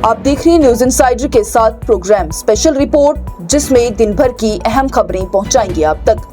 आप देख रहे हैं न्यूज इनसाइडर के साथ प्रोग्राम स्पेशल रिपोर्ट, जिसमें दिन भर की अहम खबरें पहुंचाएंगे आप तक।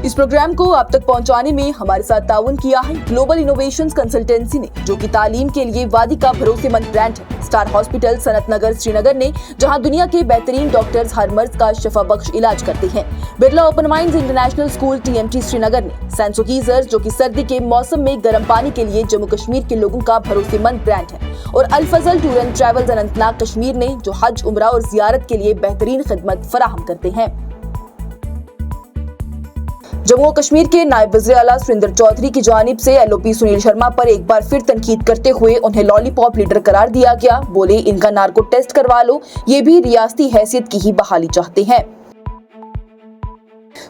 इस प्रोग्राम को आप तक पहुंचाने में हमारे साथ ताउन किया है ग्लोबल इनोवेशंस कंसल्टेंसी ने, जो कि तालीम के लिए वादी का भरोसेमंद ब्रांड है। स्टार हॉस्पिटल सनत नगर श्रीनगर ने, जहां दुनिया के बेहतरीन डॉक्टर्स हर मर्ज का शफा बख्श इलाज करते हैं। Birla open minds international school TMT Srinagar ने सैंसोगीजर, जो कि सर्दी के मौसम में गर्म पानी के लिए जम्मू कश्मीर के लोगों का भरोसेमंद ब्रांड है। और Al Fazal tour and travels Anantnag Kashmir ने, जो हज, उम्रा और जियारत के लिए बेहतरीन खिदमत फराहम करते हैं। जम्मू कश्मीर के नायब वज़ीर आला सुरेंद्र चौधरी की जानिब से LOP सुनील शर्मा पर एक बार फिर तनकीद करते हुए उन्हें लॉलीपॉप लीडर करार दिया गया। बोले, इनका नार्को टेस्ट करवा लो, ये भी रियासती हैसियत की ही बहाली चाहते हैं।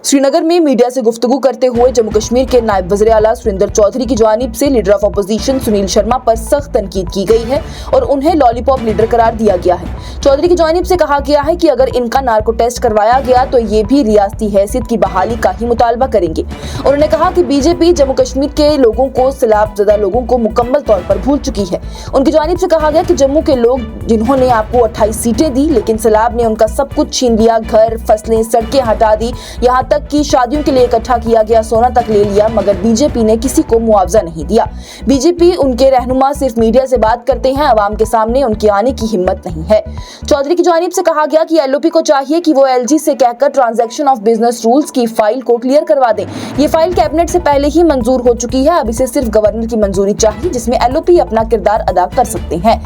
श्रीनगर में मीडिया से गुफ्तगू करते हुए जम्मू कश्मीर के नायब वज़ीर आला सुरेंद्र चौधरी की जानिब से leader of opposition Sunil Sharma पर सख्त तनकीद की गई है और उन्हें लॉलीपॉप लीडर करार दिया गया है। चौधरी की जानिब से कहा गया है कि अगर इनका नार्को टेस्ट करवाया गया तो ये भी रियासती हैसियत की बहाली का ही मुतालबा करेंगे। उन्होंने कहा कि बीजेपी जम्मू कश्मीर के लोगों को, सैलाब-ज़दा लोगों को मुकम्मल तौर पर भूल चुकी है। उनकी जानिब से कहा गया कि जम्मू के लोग जिन्होंने आपको 28 सीटें दी, लेकिन सैलाब ने उनका सब कुछ छीन लिया, घर, फसलें, सड़कें हटा दी, यहाँ तक कि शादियों के लिए इकट्ठा किया गया सोना तक ले लिया, मगर बीजेपी ने किसी को मुआवजा नहीं दिया। बीजेपी उनके रहनुमा सिर्फ मीडिया से बात करते हैं, अवाम के सामने उनके आने की हिम्मत नहीं है। चौधरी की जानिब से कहा गया कि LOP को चाहिए कि वो LG से कहकर ट्रांजैक्शन ऑफ बिजनेस रूल्स की फाइल को क्लियर करवा दें। ये फाइल कैबिनेट से पहले ही मंजूर हो चुकी है, अब इसे सिर्फ गवर्नर की मंजूरी चाहिए, जिसमें LOP अपना किरदार अदा कर सकते हैं।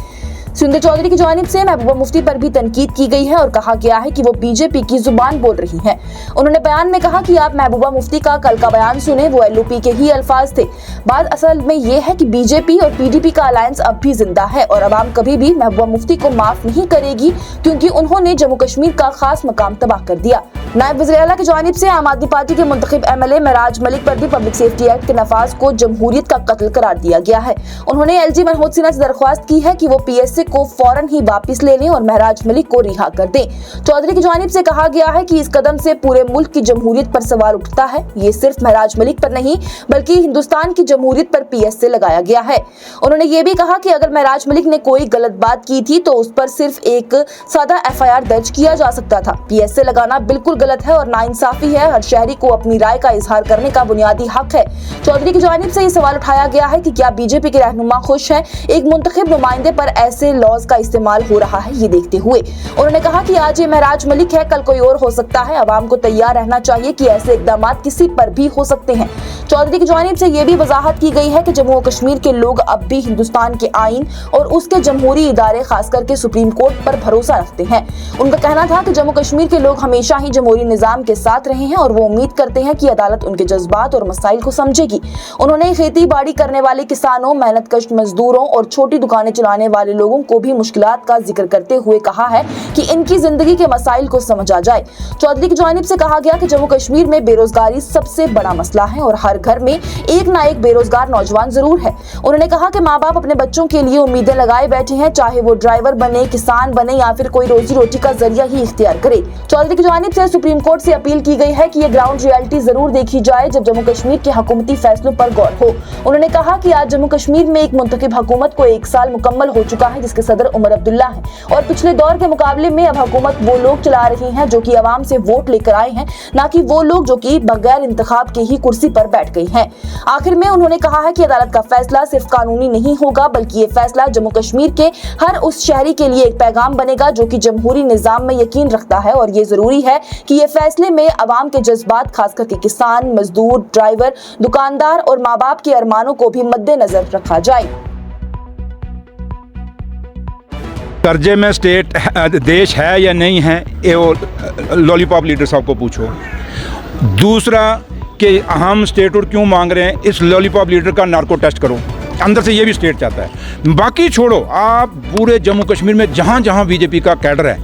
सुरेंद्र चौधरी की जानिब से महबूबा मुफ्ती पर भी तनकीद की गई है और कहा गया है कि वो बीजेपी की जुबान बोल रही हैं। उन्होंने बयान में कहा कि आप महबूबा मुफ्ती का कल का बयान सुने, वो LOP के ही अल्फाज थे। बात असल में ये है कि बीजेपी और PDP का अलायंस अब भी जिंदा है और अवाम कभी भी महबूबा मुफ्ती को माफ नहीं करेगी, क्योंकि उन्होंने जम्मू कश्मीर का खास मकाम तबाह कर दिया। नायब वज़ीर आला की जानिब से आम आदमी पार्टी के मुंतखब MLA महराज मलिक पर भी पब्लिक सेफ्टी एक्ट के नफाज को जमहूरियत का कत्ल करार दिया गया है। उन्होंने LG मनोज सिन्हा से दरख्वास्त की है कि वो PSA को फौरन ही वापस ले लें और महराज मलिक को रिहा कर दें। चौधरी की जानिब से कहा गया है कि इस कदम से पूरे मुल्क की जमहूरियत पर सवाल उठता है। ये सिर्फ महराज मलिक पर नहीं, बल्कि हिंदुस्तान की जमहूरियत पर PSA लगाया गया है। उन्होंने ये भी कहा कि अगर महराज मलिक ने कोई गलत बात की थी तो उस पर सिर्फ एक सादा FIR दर्ज किया जा सकता था। PSA लगाना बिल्कुल गलत है और नाइंसाफी है। हर शहरी को अपनी राय का इजहार करने का बुनियादी हक है। चौधरी की जानिब से ये सवाल उठाया गया है कि क्या बीजेपी के रहनुमा खुश हैं एक मुंतखब नुमाइंदे पर ऐसे लॉज का इस्तेमाल हो रहा है, ये देखते हुए। उन्होंने कहा कि आज ये महराज मलिक है, कल कोई और हो सकता है। अवाम को तैयार रहना चाहिए कि ऐसे इकदाम किसी पर भी हो सकते हैं। चौधरी की जानिब से ये भी वजाहत की गई है कि जम्मू कश्मीर के लोग अब भी हिंदुस्तान के आईन और उसके जमहूरी इदारे, खास करके सुप्रीम कोर्ट पर भरोसा रखते हैं। उनका कहना था कि जम्मू कश्मीर के लोग हमेशा ही जमहूरी निजाम के साथ रहे हैं और वो उम्मीद करते हैं कि अदालत उनके जज्बात और मसाइल को समझेगी। उन्होंने खेती बाड़ी करने वाले किसानों, मेहनत कश मजदूरों और छोटी दुकानें चलाने वाले लोगों को भी मुश्किलात का जिक्र करते हुए कहा है कि इनकी जिंदगी के मसाइल को समझा जाए। चौधरी की जानिब से कहा गया कि जम्मू कश्मीर में बेरोजगारी सबसे बड़ा मसला है और हर घर में एक ना एक बेरोजगार नौजवान जरूर है। उन्होंने कहा कि माँ बाप अपने बच्चों के लिए उम्मीदें लगाए बैठे हैं, चाहे वो ड्राइवर बने, किसान बने या फिर कोई रोजी रोटी का जरिया ही इख्तियार करे। चौधरी की जानिब से सुप्रीम कोर्ट से अपील की गई है कि ये ग्राउंड रियलिटी जरूर देखी जाए जब जम्मू कश्मीर के हुकूमती फैसलों पर गौर हो। उन्होंने कहा कि आज जम्मू कश्मीर में एक मुंतखब हुकूमत को 1 साल मुकम्मल हो चुका है, जिसके सदर उमर अब्दुल्ला है और पिछले दौर के मुकाबले में अब हुकूमत वो लोग चला रहे हैं जो कि अवाम से वोट लेकर आए हैं, ना कि वो लोग जो कि बगैर इंतखाब के ही कुर्सी पर बैठ गए हैं। आखिर में उन्होंने कहा है कि अदालत का फैसला सिर्फ कानूनी नहीं होगा, बल्कि ये फैसला जम्मू कश्मीर के हर उस शहरी के लिए एक पैगाम बनेगा जो कि जमहूरी निजाम में यकीन रखता है और ये जरूरी है कि ये फैसले में अवाम के जज्बात, खास करके किसान, मजदूर, ड्राइवर, दुकानदार और माँ बाप के अरमानों को भी मद्देनजर रखा जाए। कर्जे में स्टेट देश है या नहीं है, ये लॉलीपॉप लीडर साहब को पूछो। दूसरा कि हम स्टेटहुड क्यों मांग रहे हैं, इस लॉलीपॉप लीडर का नार्को टेस्ट करो, अंदर से ये भी स्टेट चाहता है। बाकी छोड़ो, आप पूरे जम्मू कश्मीर में जहाँ जहाँ बीजेपी का कैडर है,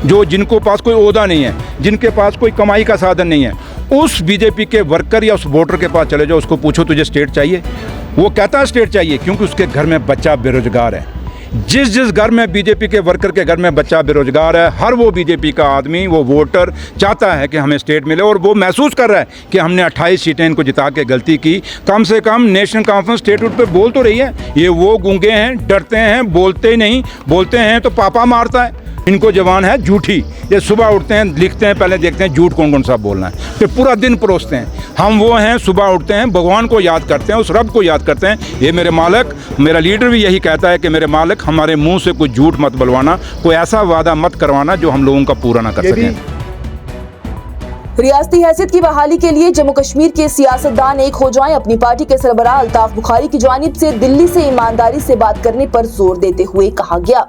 जो जिनको पास कोई ओहदा नहीं है, जिनके पास कोई कमाई का साधन नहीं है, उस बीजेपी के वर्कर या उस वोटर के पास चले जाओ, उसको पूछो तुझे स्टेट चाहिए, वो कहता है स्टेट चाहिए क्योंकि उसके घर में बच्चा बेरोजगार है। जिस जिस घर में बीजेपी के वर्कर के घर में बच्चा बेरोजगार है, हर वो बीजेपी का आदमी, वो वोटर चाहता है कि हमें स्टेट मिले, और वो महसूस कर रहा है कि हमने 28 सीटें इनको जिता के गलती की। कम से कम नेशनल कॉन्फ्रेंस स्टेटहुड पे बोल तो रही है। ये वो गूंगे हैं, डरते हैं, बोलते ही नहीं, बोलते हैं तो पापा मारता है। इनको जवान है झूठी। ये सुबह उठते हैं, लिखते हैं, पहले देखते हैं झूठ कौन कौन सा बोलना है, फिर पूरा दिन परोसते हैं। हम वो हैं, सुबह उठते हैं, भगवान को याद करते हैं, उस रब को याद करते हैं। ये मेरे मालिक, मेरा लीडर भी यही कहता है कि मेरे मालिक, हमारे मुंह से कोई झूठ मत बुलवाना, कोई ऐसा वादा मत करवाना जो हम लोगों का पूरा ना कर सकें। रियासती हैसियत की बहाली के लिए जम्मू कश्मीर के सियासतदान एक हो जाएं, अपनी पार्टी के सरबराह अल्ताफ बुखारी की जानिब से दिल्ली से ईमानदारी से बात करने पर जोर देते हुए कहा गया।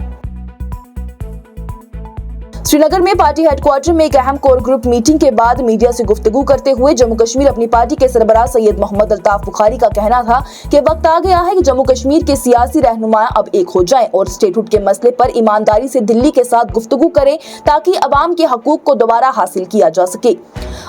श्रीनगर में पार्टी हेडक्वार्टर में एक अहम कोर ग्रुप मीटिंग के बाद मीडिया से गुफ्तगू करते हुए जम्मू कश्मीर अपनी पार्टी के सरबराह सैयद मोहम्मद अल्ताफ बुखारी का कहना था कि वक्त आ गया है कि जम्मू कश्मीर के सियासी रहनुमा अब एक हो जाएं और स्टेटहुड के मसले पर ईमानदारी से दिल्ली के साथ गुफ्तगू करें ताकि अवाम के हकूक को दोबारा हासिल किया जा सके।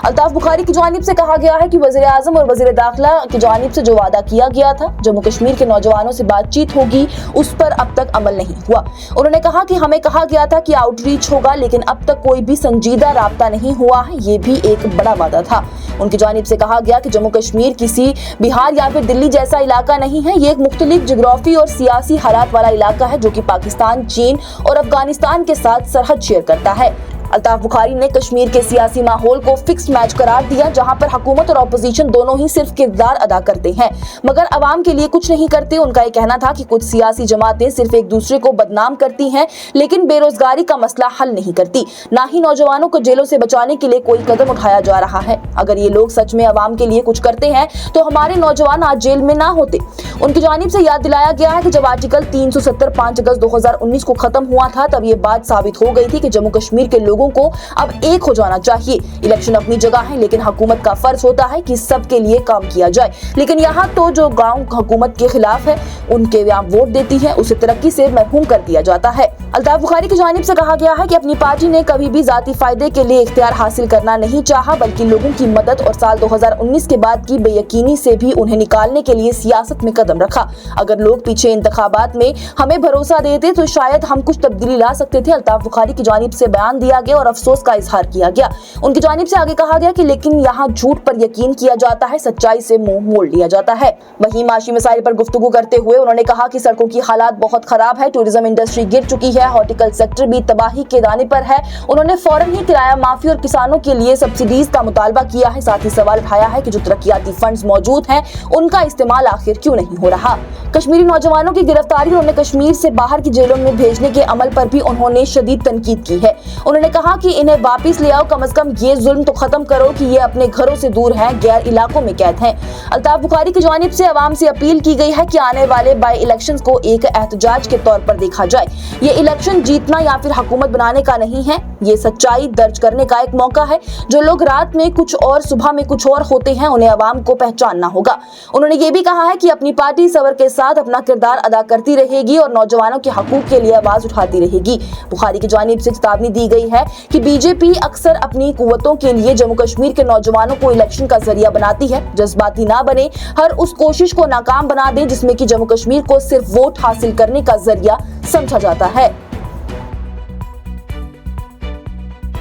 अल्ताफ बुखारी की जानिब से कहा गया है कि वज़ीर आज़म और वज़ीर दाखिला की जानिब से जो वादा किया गया था जम्मू कश्मीर के नौजवानों से बातचीत होगी, उस पर अब तक अमल नहीं हुआ। उन्होंने कहा कि हमें कहा गया था कि आउटरीच होगा, लेकिन अब तक कोई भी संजीदा राब्ता नहीं हुआ है। ये भी एक बड़ा वादा था। उनकी जानिब से कहा गया कि जम्मू कश्मीर किसी बिहार या फिर दिल्ली जैसा इलाका नहीं है। ये एक मुख्तलिफ जियोग्राफी और सियासी हालात वाला इलाका है जो कि पाकिस्तान, चीन और अफगानिस्तान के साथ सरहद शेयर करता है। अल्ताफ बुखारी ने कश्मीर के सियासी माहौल को फिक्स मैच करार दिया, जहां पर हुकूमत और अपोजिशन दोनों ही सिर्फ किरदार अदा करते हैं मगर अवाम के लिए कुछ नहीं करते। उनका ये कहना था कि कुछ सियासी जमातें सिर्फ एक दूसरे को बदनाम करती हैं, लेकिन बेरोजगारी का मसला हल नहीं करती, ना ही नौजवानों को जेलों से बचाने के लिए कोई कदम उठाया जा रहा है। अगर ये लोग सच में अवाम के लिए कुछ करते हैं तो हमारे नौजवान आज जेल में ना होते। उनकी जानिब से याद दिलाया गया है कि जब आर्टिकल 370 5 अगस्त 2019 को खत्म हुआ था, तब ये बात साबित हो गई थी कि जम्मू कश्मीर के लोगों को अब एक हो जाना चाहिए। इलेक्शन अपनी जगह है, लेकिन हुकूमत का फर्ज होता है कि सबके लिए काम किया जाए। लेकिन यहाँ तो जो गांव हुकूमत के खिलाफ है, उनके यहाँ वोट देती है, उसे तरक्की से महरूम कर दिया जाता है। अल्ताफ बुखारी की जानिब से कहा गया है कि अपनी पार्टी ने कभी भी जाती फायदे के लिए इख्तियार हासिल करना नहीं चाहा, बल्कि लोगों की मदद और साल 2019 के बाद की बेयकीनी से भी उन्हें निकालने के लिए सियासत में कदम रखा। अगर लोग पीछे इंतखाबात में हमें भरोसा देते तो शायद हम कुछ तब्दीली ला सकते थे। अल्ताफ बुखारी की जानिब से बयान दिया गया और अफसोस का इजहार किया गया। उनकी जानिब से आगे कहा गया कि लेकिन यहाँ झूठ पर यकीन किया जाता है, सच्चाई से मुंह मोड़ लिया जाता है। वहीं माशी मसाइल पर गुफ्तगू करते हुए उन्होंने कहा कि सड़कों की हालात बहुत खराब है, टूरिज्म इंडस्ट्री गिर चुकी है, हॉर्टिकल्चर सेक्टर भी तबाही के दाने पर है। उन्होंने फौरन ही किराया माफी और किसानों के लिए सब्सिडीज का मुतालबा किया है। साथ ही सवाल उठाया है कि जो तरक्कियाती फंड्स मौजूद हैं, उनका इस्तेमाल आखिर क्यों नहीं हो रहा। कश्मीरी नौजवानों की गिरफ्तारी और उन्हें कश्मीर से बाहर की जेलों में भेजने के अमल पर भी उन्होंने शदीद तनकीद की है। उन्होंने कहा कि इन्हें वापिस ले आओ, कम से कम ये जुल्म तो खत्म करो कि ये अपने घरों से दूर हैं, गैर इलाकों में कैद हैं। अल्ताफ बुखारी की जानिब से अवाम से अपील की गई है कि आने वाले बाई इलेक्शंस को एक एहतजाज के तौर पर देखा जाए। ये इलेक्शन जीतना या फिर हुकूमत बनाने का नहीं है, ये सच्चाई दर्ज करने का एक मौका है। जो लोग रात में कुछ और सुबह में कुछ और होते हैं, उन्हें अवाम को पहचानना होगा। उन्होंने ये भी कहा है कि अपनी पार्टी सबर के साथ अपना किरदार अदा करती रहेगी और नौजवानों के हकूक के लिए आवाज उठाती रहेगी। बुखारी की जानिब से चेतावनी दी गई है कि बीजेपी अक्सर अपनी कुव्वतों के लिए जम्मू कश्मीर के नौजवानों को इलेक्शन का जरिया बनाती है। जज्बाती ना बने, हर उस कोशिश को नाकाम बना दे जिसमें कि जम्मू कश्मीर को सिर्फ वोट हासिल करने का जरिया समझा जाता है।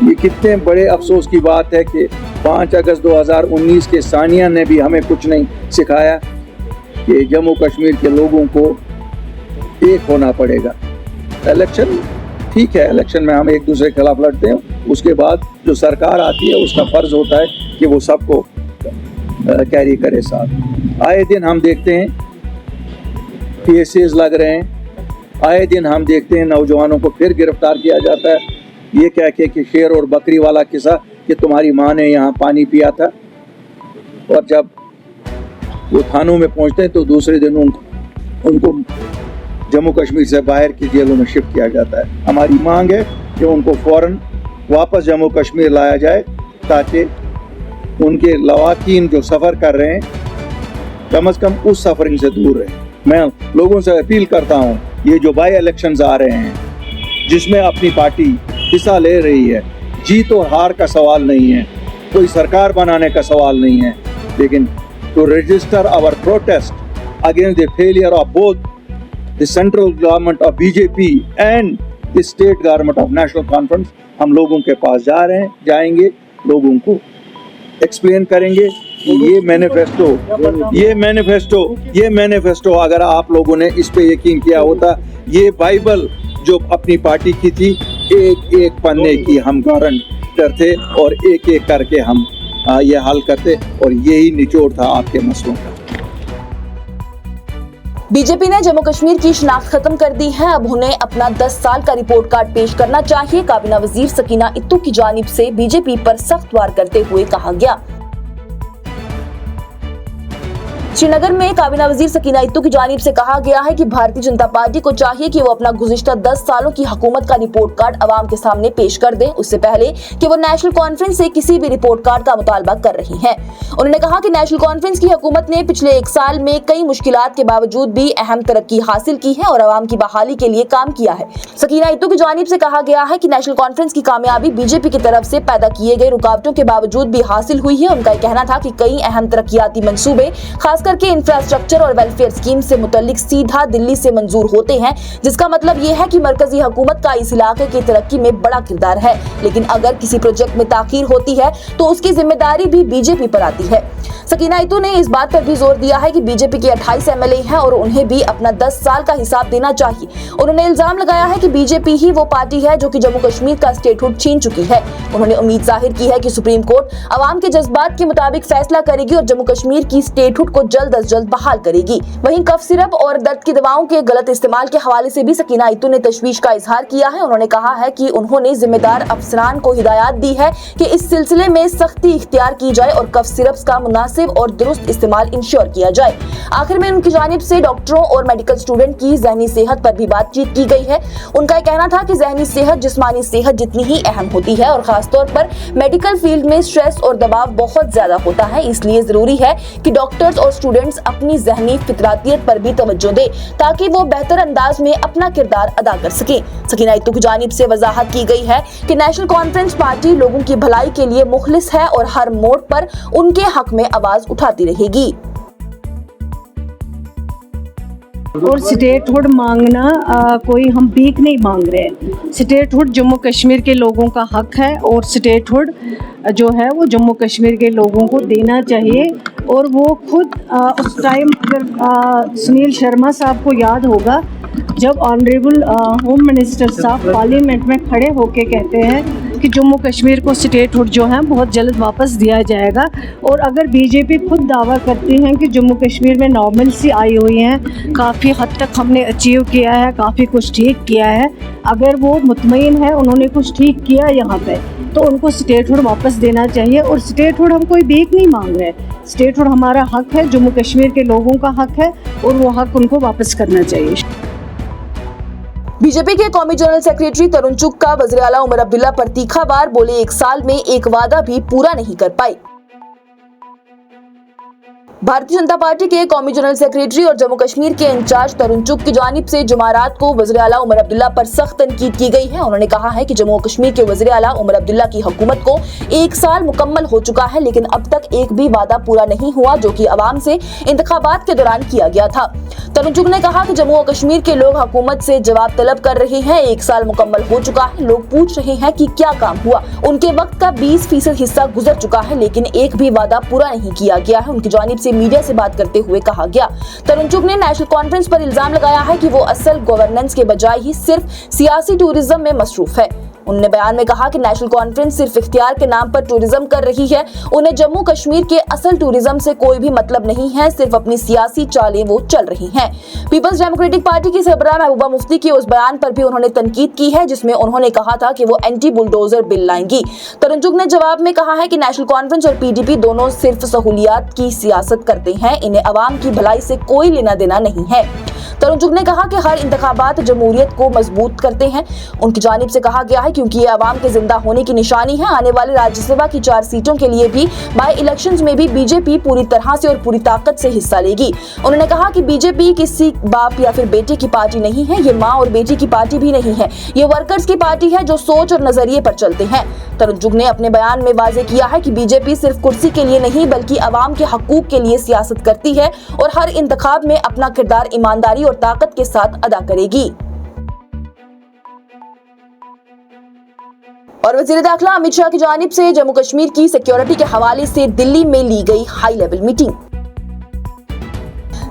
ये कितने बड़े अफसोस की बात है कि 5 अगस्त 2019 के सानिया ने भी हमें कुछ नहीं सिखाया कि जम्मू कश्मीर के लोगों को एक होना पड़ेगा। इलेक्शन ठीक है, इलेक्शन में हम एक दूसरे के खिलाफ लड़ते हैं, उसके बाद जो सरकार आती है उसका फर्ज होता है कि वो सबको कैरी करे साथ। आए दिन हम देखते हैं PSAs लग रहे हैं, आए दिन हम देखते हैं नौजवानों को फिर गिरफ्तार किया जाता है। ये क्या कि शेर और बकरी वाला किस्सा कि तुम्हारी माँ ने यहाँ पानी पिया था, और जब वो थानों में पहुँचते हैं तो दूसरे दिन उनको जम्मू कश्मीर से बाहर की जेलों में शिफ्ट किया जाता है। हमारी मांग है कि उनको फौरन वापस जम्मू कश्मीर लाया जाए ताकि उनके लवाकीन जो सफ़र कर रहे हैं कम से कम उस सफरिंग से दूर रहे। मैं लोगों से अपील करता हूँ, ये जो बाई इलेक्शंस आ रहे हैं जिसमें अपनी पार्टी हिस्सा ले रही है, जीत और हार का सवाल नहीं है, कोई सरकार बनाने का सवाल नहीं है, लेकिन to register our protest against the failure of both the central government of BJP and the state government of National Conference, हम लोगों के पास जाएंगे, लोगों को एक्सप्लेन करेंगे कि ये मैनिफेस्टो अगर आप लोगों ने इस पे यकीन किया होता, ये बाइबल जो अपनी पार्टी की थी, एक एक पन्ने की हम गारंटर थे और एक एक करके हम ये हल करते, और यही निचोड़ था आपके मसलों का। बीजेपी ने जम्मू कश्मीर की शिनाख्त खत्म कर दी है। अब उन्हें अपना 10 साल का रिपोर्ट कार्ड पेश करना चाहिए, काबीना वजीर सकीना इत्तू की जानिब से बीजेपी पर सख्त वार करते हुए कहा गया। श्रीनगर में काबीना वजीर सकीना इत्तू की जानिब से कहा गया है कि भारतीय जनता पार्टी को चाहिए कि वो अपना गुज़िश्ता 10 सालों की हुकूमत का रिपोर्ट कार्ड अवाम के सामने पेश कर दें, उससे पहले कि वो नेशनल कॉन्फ्रेंस से किसी भी रिपोर्ट कार्ड का मुतालबा कर रही हैं। उन्होंने कहा कि नेशनल कॉन्फ्रेंस की हुकूमत ने पिछले 1 साल में कई मुश्किलात के बावजूद भी अहम तरक्की हासिल की है और अवाम की बहाली के लिए काम किया है। सकीना इत्तू की जानिब से कहा गया है कि नेशनल कॉन्फ्रेंस की कामयाबी बीजेपी की तरफ से पैदा किए गए रुकावटों के बावजूद भी हासिल हुई है। उनका कहना था कि कई अहम तरक्याती मंसूबे, खास करके इंफ्रास्ट्रक्चर और वेलफेयर स्कीम से मुतल्लिक सीधा दिल्ली से मंजूर होते हैं, जिसका मतलब ये है कि मरकजी हुकूमत का इस इलाके की तरक्की में बड़ा किरदार है। लेकिन अगर किसी प्रोजेक्ट में ताखीर होती है तो उसकी जिम्मेदारी भी बीजेपी पर आती है। सकीना इत्तू ने इस बात पर भी जोर दिया है कि बीजेपी के 28 एमएलए हैं और उन्हें भी अपना 10 साल का हिसाब देना चाहिए। उन्होंने इल्जाम लगाया है कि बीजेपी ही वो पार्टी है जो कि जम्मू कश्मीर का स्टेटहुड छीन चुकी है। उन्होंने उम्मीद जाहिर की है कि सुप्रीम कोर्ट अवाम के जज्बात के मुताबिक फैसला करेगी और जम्मू कश्मीर की स्टेटहुड को जल्द अज जल्द बहाल करेगी। वहीं कफ सिरप और दर्द की दवाओं के गलत इस्तेमाल के हवाले से भी सकीना इत्तू ने तशवीश का इजहार किया है। उन्होंने कहा है कि उन्होंने जिम्मेदार अफसरान को हिदायत दी है कि इस सिलसिले में सख्ती इख्तियार की जाए और कफ सिरप का मुनासिब और दुरुस्त इस्तेमाल इंश्योर किया जाए। आखिर में उनकी जानिब से डॉक्टरों और मेडिकल स्टूडेंट की ज़हनी सेहत पर भी बातचीत की गई है। उनका कहना था कि ज़हनी सेहत जिस्मानी सेहत जितनी ही अहम होती है और खासतौर पर मेडिकल फील्ड में स्ट्रेस और दबाव बहुत ज्यादा होता है, इसलिए जरूरी है कि डॉक्टर्स और स्टूडेंट्स अपनी ज़हनी फितरातियत पर भी तवज्जो दें ताकि वो बेहतर अंदाज में अपना किरदार अदा कर सकें। सकीना इत्तू की जानिब से वजाहत की गई है कि नेशनल कॉन्फ्रेंस पार्टी लोगों की भलाई के लिए मुखलिस है और हर मोड़ पर उनके हक में आवाज उठाती रहेगी। और स्टेटहुड मांगना कोई हम भीख नहीं मांग रहे हैं। स्टेटहुड जम्मू कश्मीर के लोगों का हक है और स्टेटहुड जो है वो जम्मू कश्मीर के लोगों को देना चाहिए। और वो खुद उस टाइम अगर सुनील शर्मा साहब को याद होगा जब ऑनरेबल होम मिनिस्टर साहब पार्लियामेंट में खड़े होके कहते हैं कि जम्मू कश्मीर को स्टेटहुड जो है बहुत जल्द वापस दिया जाएगा। और अगर बीजेपी खुद दावा करती हैं कि जम्मू कश्मीर में नॉर्मलसी आई हुई है, काफ़ी हद तक हमने अचीव किया है, काफ़ी कुछ ठीक किया है, अगर वो मुतमईन है उन्होंने कुछ ठीक किया यहाँ पे, तो उनको स्टेटहुड वापस देना चाहिए। और स्टेटहुड हम कोई भीख नहीं मांग रहे, स्टेटहुड हमारा हक है, जम्मू कश्मीर के लोगों का हक है और वो हक उनको वापस करना चाहिए। बीजेपी के कौमी जनरल सेक्रेटरी तरुण चुग का वज़ीर आला उमर अब्दुल्ला पर तीखा वार, बोले 1 साल में एक वादा भी पूरा नहीं कर पाई। भारतीय जनता पार्टी के कौमी जनरल सेक्रेटरी और जम्मू कश्मीर के इंचार्ज तरुण चुग की जानिब से जुमारात को वज़ीर आला उमर अब्दुल्ला पर सख्त तनकीद की गई है। उन्होंने कहा है कि जम्मू कश्मीर के वज़ीर आला उमर अब्दुल्ला की हुकूमत को 1 साल मुकम्मल हो चुका है, लेकिन अब तक एक भी वादा पूरा नहीं हुआ जो कि अवाम से इंतखाबात के दौरान किया गया था। तरुण चुग ने कहा कि जम्मू और कश्मीर के लोग हुकूमत से जवाब तलब कर रहे हैं। 1 साल मुकम्मल हो चुका है, लोग पूछ रहे हैं कि क्या काम हुआ। उनके वक्त का 20% हिस्सा गुजर चुका है, लेकिन एक भी वादा पूरा नहीं किया गया है। उनकी जानिब से मीडिया से बात करते हुए कहा गया। तरुण चुग ने नेशनल कॉन्फ्रेंस पर इल्जाम लगाया है कि वो असल गवर्नेंस के बजाय ही सिर्फ सियासी टूरिज्म में मसरूफ है। उन्होंने बयान में कहा कि नेशनल कॉन्फ्रेंस सिर्फ इख्तियार के नाम पर टूरिज्म कर रही है, उन्हें जम्मू कश्मीर के असल टूरिज्म से कोई भी मतलब नहीं है, सिर्फ अपनी सियासी चालें वो चल रही हैं। पीपल्स डेमोक्रेटिक पार्टी की सरबराह महबूबा मुफ्ती के उस बयान पर भी उन्होंने तनकीद की है जिसमें उन्होंने कहा था कि वो एंटी बुलडोजर बिल लाएंगी। तरुण चुग ने जवाब में कहा है कि नेशनल कॉन्फ्रेंस और पीडीपी दोनों सिर्फ सहूलियात की सियासत करते हैं, इन्हें अवाम की भलाई से कोई लेना देना नहीं है। तरुण चुग ने कहा कि हर इंतखाबात जमहूरियत को मजबूत करते हैं। उनकी जानिब से कहा गया है क्योंकि ये आवाम के जिंदा होने की निशानी है। आने वाले राज्यसभा की 4 सीटों के लिए भी बाई इलेक्शंस में भी बीजेपी पूरी तरह से और पूरी ताकत से हिस्सा लेगी। उन्होंने कहा कि बीजेपी किसी बाप या फिर बेटे की पार्टी नहीं है, ये माँ और बेटी की पार्टी भी नहीं है, ये वर्कर्स की पार्टी है जो सोच और नजरिए पर चलते हैं। तरुण चुग ने अपने बयान में वाज़ेह किया है कि बीजेपी सिर्फ कुर्सी के लिए नहीं बल्कि अवाम के हकूक के लिए सियासत करती है और हर इंतखाब में अपना किरदार ईमानदारी और ताकत के साथ अदा करेगी। और वज़ीर दाखिला अमित शाह की जानिब से जम्मू कश्मीर की सिक्योरिटी के हवाले से दिल्ली में ली गई हाई लेवल मीटिंग।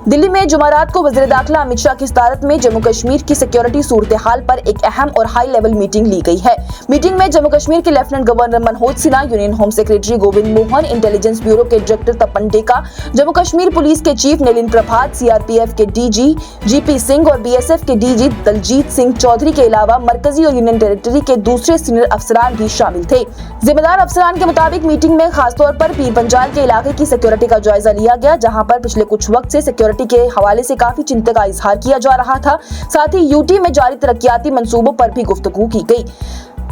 दिल्ली में जुमेरात को वज़ीर दाखिला अमित शाह की सदारत में जम्मू कश्मीर की सिक्योरिटी सूरत हाल पर एक अहम और हाई लेवल मीटिंग ली गई है। मीटिंग में जम्मू कश्मीर के lieutenant governor Manoj Sinha, union home secretary Govind Mohan, intelligence bureau के डायरेक्टर तपन डेका, जम्मू कश्मीर पुलिस के चीफ नलिन प्रभात, सीआरपीएफ के डीजी जीपी सिंह और बीएसएफ के डीजी दलजीत सिंह चौधरी के अलावा मरकजी और यूनियन टेरिटरी के दूसरे सीनियर अफसरान भी शामिल थे। जिम्मेदार अफसरान के मुताबिक मीटिंग में खासतौर पर पीर पंजाल के इलाके की सिक्योरिटी का जायजा लिया गया, जहां पर पिछले कुछ वक्त से सिक्योरिटी के हवाले से काफी चिंता का इजहार किया जा रहा था। साथ ही यूटी में जारी तरक्याती मंसूबों पर भी गुफ्तगू की गई।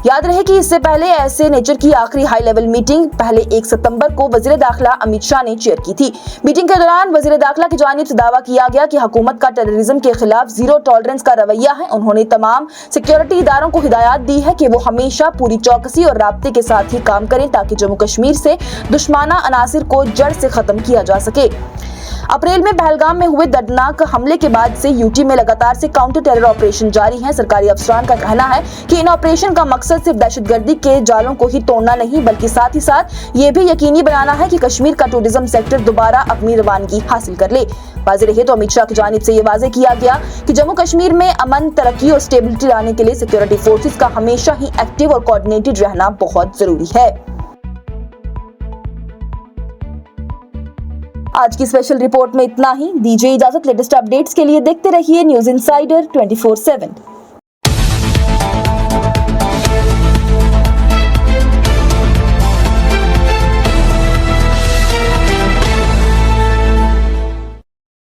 याद रहे कि इससे पहले ऐसे नेचर की आखिरी हाई लेवल मीटिंग पहले 1 सितंबर को वज़ीर दाखिला अमित शाह ने चेयर की थी। मीटिंग के दौरान वज़ीर दाखिला की जानिब से दावा किया गया कि हुकूमत का टेररिज्म के खिलाफ जीरो टॉलरेंस का रवैया है। उन्होंने तमाम सिक्योरिटी इदारों को हिदायत दी है कि वो हमेशा पूरी चौकसी और राब्ते के साथ ही काम करें ताकि जम्मू कश्मीर से दुश्मना अनासिर को जड़ से खत्म किया जा सके। अप्रैल में पहलगाम में हुए दर्दनाक हमले के बाद से यूटी में लगातार से काउंटर टेरर ऑपरेशन जारी हैं। सरकारी अफसरान का कहना है कि इन ऑपरेशन का मकसद सिर्फ दहशतगर्दी के जालों को ही तोड़ना नहीं बल्कि साथ ही साथ ये भी यकीनी बनाना है कि कश्मीर का टूरिज्म सेक्टर दोबारा अपनी रवानगी हासिल कर ले। वाज़ेह रहे तो अमित शाह की जानिब से ये वाज़ेह किया गया कि जम्मू कश्मीर में अमन, तरक्की और स्टेबिलिटी लाने के लिए सिक्योरिटी फोर्सेस का हमेशा ही एक्टिव और कोऑर्डिनेटेड रहना बहुत जरूरी है। आज की स्पेशल रिपोर्ट में इतना ही। दीजिए इजाजत। लेटेस्ट अपडेट्स के लिए देखते रहिए न्यूज़ इनसाइडर 24/7।